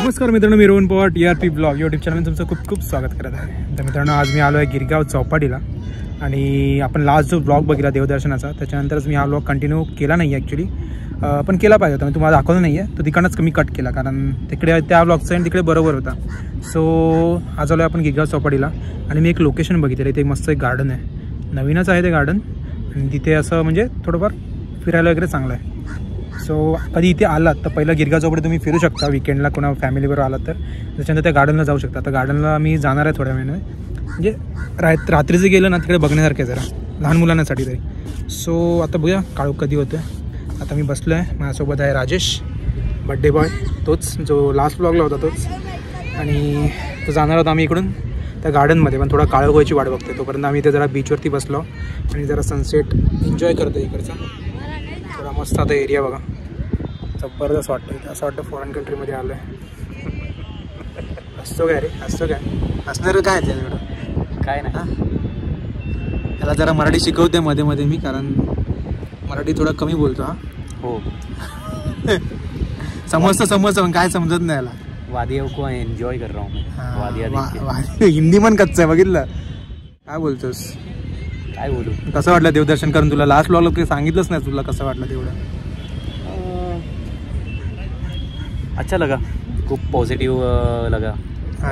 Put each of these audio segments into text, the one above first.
नमस्कार मित्रांनो, मी Rohan Pawar TRP blog YouTube चॅनलमध्ये तुमचं खूप खूप स्वागत करत आहे. तर मित्रांनो, आज मी आलो आहे गिरगाव चौपाटीला आणि आपण लास्ट जो ब्लॉग बघितला देवदर्शनाचा त्याच्यानंतरच मी हा ब्लॉग कंटिन्यू केला नाही ॲक्च्युली, पण केला पाहिजे होता. मी तुम्हाला दाखवलं नाही आहे, तो तिकडनंच कमी कट केला कारण तिकडे त्या ब्लॉगचं आणि तिकडे बरोबर होता. सो आज आलो आहे आपण गिरगाव चौपाटीला आणि मी एक लोकेशन बघितलं. इथे मस्त एक गार्डन आहे, नवीनच आहे ते गार्डन आणि तिथे असं म्हणजे थोडंफार फिरायला वगैरे चांगलं आहे. सो कधी इथे आलात तर पहिलं गिरगाव चौपाटी तुम्ही फिरू शकता. विकेंडला कोणा फॅमिलीबरोबर आलात तर त्याच्यानंतर त्या गार्डनला जाऊ शकता. आता गार्डनला मी जाणार आहे थोड्या वेळाने, म्हणजे रात्रीचं गेलं ना तिकडे बघण्यासारखं आहे जरा लहान मुलांसाठी तरी. सो आता बघूया काळू कधी होतं. आता मी बसलो आहे, माझ्यासोबत आहे राजेश बड्डे बॉय, तोच जो लास्ट ब्लॉगला होता तोच. आणि तो जाणार होता आम्ही इकडून त्या गार्डनमध्ये, पण थोडा काळोख व्हायची वाट बघते. तोपर्यंत आम्ही इथे जरा बीचवरती बसलो आणि जरा सनसेट एन्जॉय करतो इकडचा. थोडा मस्त आता एरिया बघा, जबरदस्त वाटतं. असं वाटतं फॉरेन कंट्रीमध्ये आलो आहे. असतो काय रे, असतो काय असणार काय त्याच्याकडं काय नाही. त्याला जरा मराठी शिकवते मध्ये मध्ये मी, कारण मराठी थोडा कमी बोलतो. हा हो समजतं पण काय समजत नाही याला. वादियों को एन्जॉय कर रहा हूँ मैं. हिंदी पण कच्चं आहे बघितलं. काय बोलतोस, काय बोलू. कसं वाटलं देवदर्शन करून तुला? लास्ट ब्लॉगला काही सांगितलंच नाही तुला कसं वाटलं तेवढं. अच्छा लगा, खूप पॉजिटिव लगा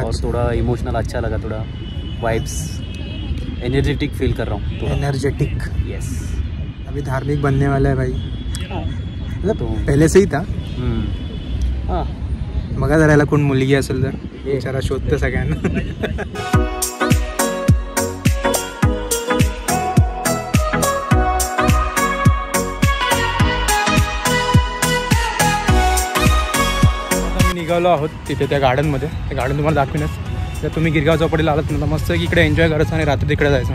और थोड़ा इमोशनल अच्छा लगा. थोड़ा वाइब्स एनर्जेटिक फील कर रहा हूँ. Energetic, yes. अभी धार्मिक बनने वाला है भाई. मतलब तो पहले से ही था. हाँ, बघा जरा याला कोण मुलगी असेल तर विचारा, शोधतं सगळ्यांना. निघालो आहोत तिथे त्या गार्डनमध्ये. ते गार्डन तुम्हाला दाखवीनच. जर तुम्ही गिरगाव चौपाटीला आलात ना तर मस्त की इकडे एन्जॉय करायचं आणि रात्री तिकडे जायचं.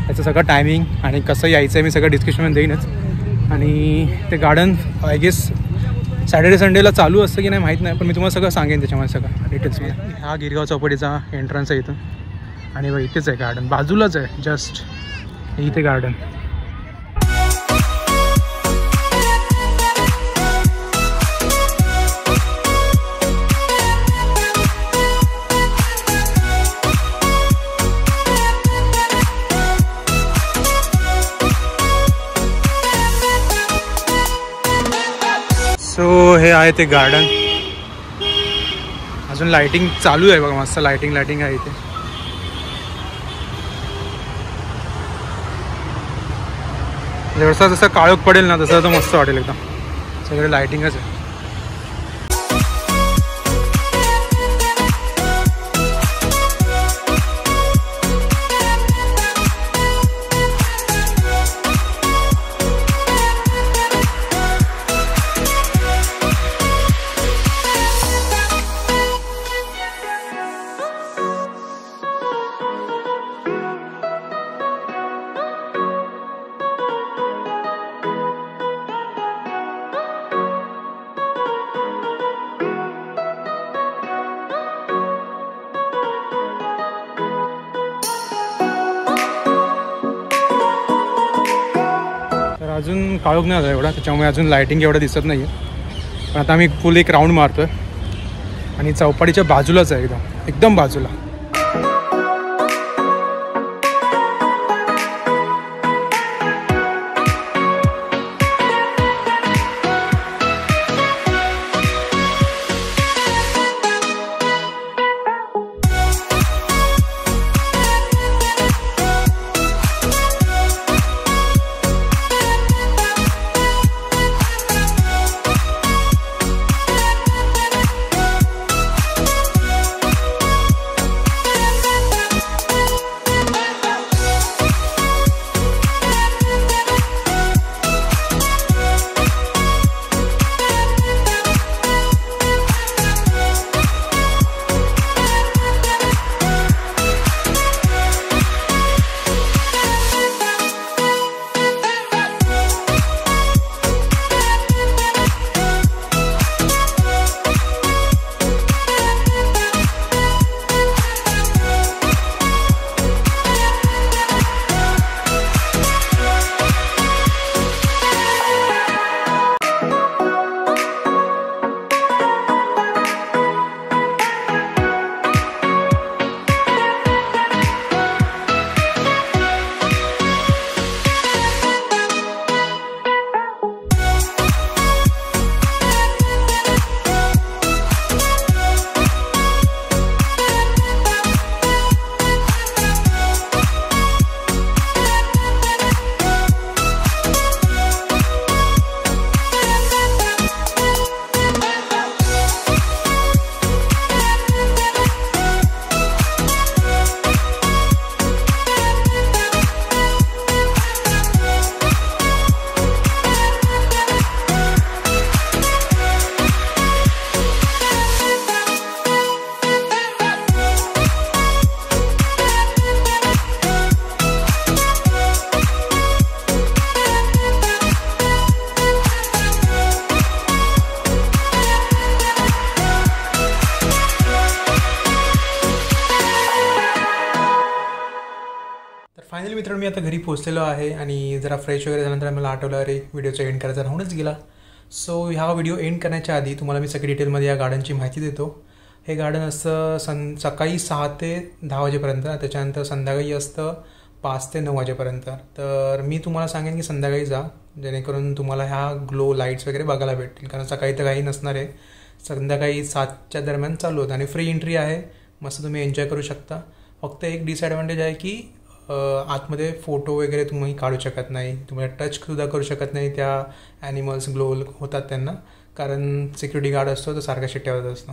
त्याचं सगळं टायमिंग आणि कसं यायचं आहे मी सगळं डिस्क्रिप्शनमध्ये देईनच. आणि ते गार्डन आय गेस सॅटर्डे संडेला चालू असतं की नाही माहीत नाही, पण मी तुम्हाला सगळं सांगेन त्याच्यामध्ये सगळं डिटेल्समध्ये. हा गिरगाव चौपाटीचा एंट्रन्स आहे इथं आणि बघ इथेच आहे गार्डन, बाजूलाच आहे जस्ट इथे गार्डन. सो हे आहे ते गार्डन. अजून लाइटिंग चालू आहे बघा, मस्त लाइटिंग आहे इथे. जसा जसा काळोख पडेल ना तसं तर मस्त वाटेल एकदम. सगळे लाइटिंगच आहे. अजून काळोख नाही झाला एवढा, त्याच्यामुळे अजून लाइटिंग एवढं दिसत नाही आहे. पण आता आम्ही फुल एक राऊंड मारतो आहे आणि चौपाटीच्या बाजूलाच आहे, एकदम बाजूला. मित्रांनो मी आता घरी पोहोचलेलो आहे आणि जरा फ्रेश वगैरे झाल्यानंतर मला आठवलं अरे व्हिडिओचा एंड करायचा राहूनच गेला. सो हा व्हिडिओ एंड करण्याच्या आधी तुम्हाला मी सगळी डिटेलमध्ये या गार्डनची माहिती देतो. हे गार्डन असतं सकाळी 6 ते 10 वाजेपर्यंत, त्याच्यानंतर संध्याकाळी असतं 5 ते 9 वाजेपर्यंत. तर मी तुम्हाला सांगेन की संध्याकाळी जा, जेणेकरून तुम्हाला ह्या ग्लो लाईट्स वगैरे बघायला भेटतील, कारण सकाळी तर काही नसणार आहे. संध्याकाळी 7च्या दरम्यान चालू होतं आणि फ्री एंट्री आहे, मस्त तुम्ही एन्जॉय करू शकता. फक्त एक डिसएडव्हान्टेज आहे की आतमध्ये फोटो वगैरे तुम्ही काढू शकत नाही, तुम्हाला टचसुद्धा करू शकत नाही त्या ॲनिमल्स ग्लो होतात त्यांना, कारण सिक्युरिटी गार्ड असतो तर सारखा शिट्ट्या होत असतो.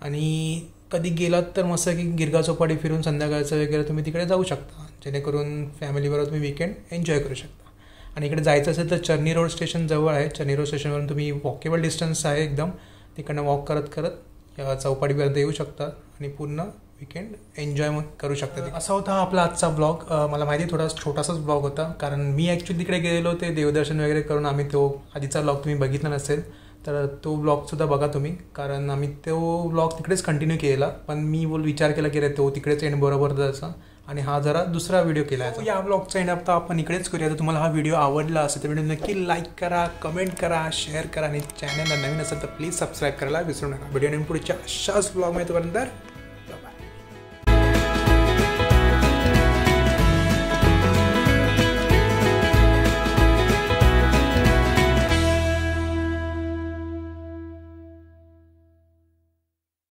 आणि कधी गेलात तर मस्त की गिरगाव चौपाटी फिरून संध्याकाळचं वगैरे तुम्ही तिकडे जाऊ शकता, जेणेकरून फॅमिलीबरोबर तुम्ही वीकेंड एन्जॉय करू शकता. आणि इकडे जायचं असेल तर चर्नी रोड स्टेशन जवळ आहे. चर्नी रोड स्टेशनवरून तुम्ही वॉकेबल डिस्टन्स आहे एकदम, तिकडनं वॉक करत करत या चौपाटीपर्यंत येऊ शकता आणि पूर्ण वीकेंड एन्जॉय करू शकता. असा होता आपला आजचा ब्लॉग. मला माहिती थोडा छोटासाच ब्लॉग होता, कारण मी ॲक्च्युली तिकडे गेलेलो ते देवदर्शन वगैरे करून. आम्ही तो आधीचा ब्लॉग तुम्ही बघितला नसेल तर तो ब्लॉगसुद्धा बघा तुम्ही, कारण आम्ही तो ब्लॉग तिकडेच कंटिन्यू केला. पण मी विचार केला की रे तो तिकडेच एंड बरोबर जायचा आणि हा जरा दुसरा व्हिडिओ केला आहे. या ब्लॉगचा एंड आता आपण इकडेच करूया. तर तुम्हाला हा व्हिडिओ आवडला असेल तर व्हिडिओ नक्की लाईक करा, कमेंट करा, शेअर करा आणि चॅनलला नवीन असेल तर प्लीज सबस्क्राईब करायला विसरू नका. व्हिडिओ पुढच्या अशाच ब्लॉग माहितीपर्यंत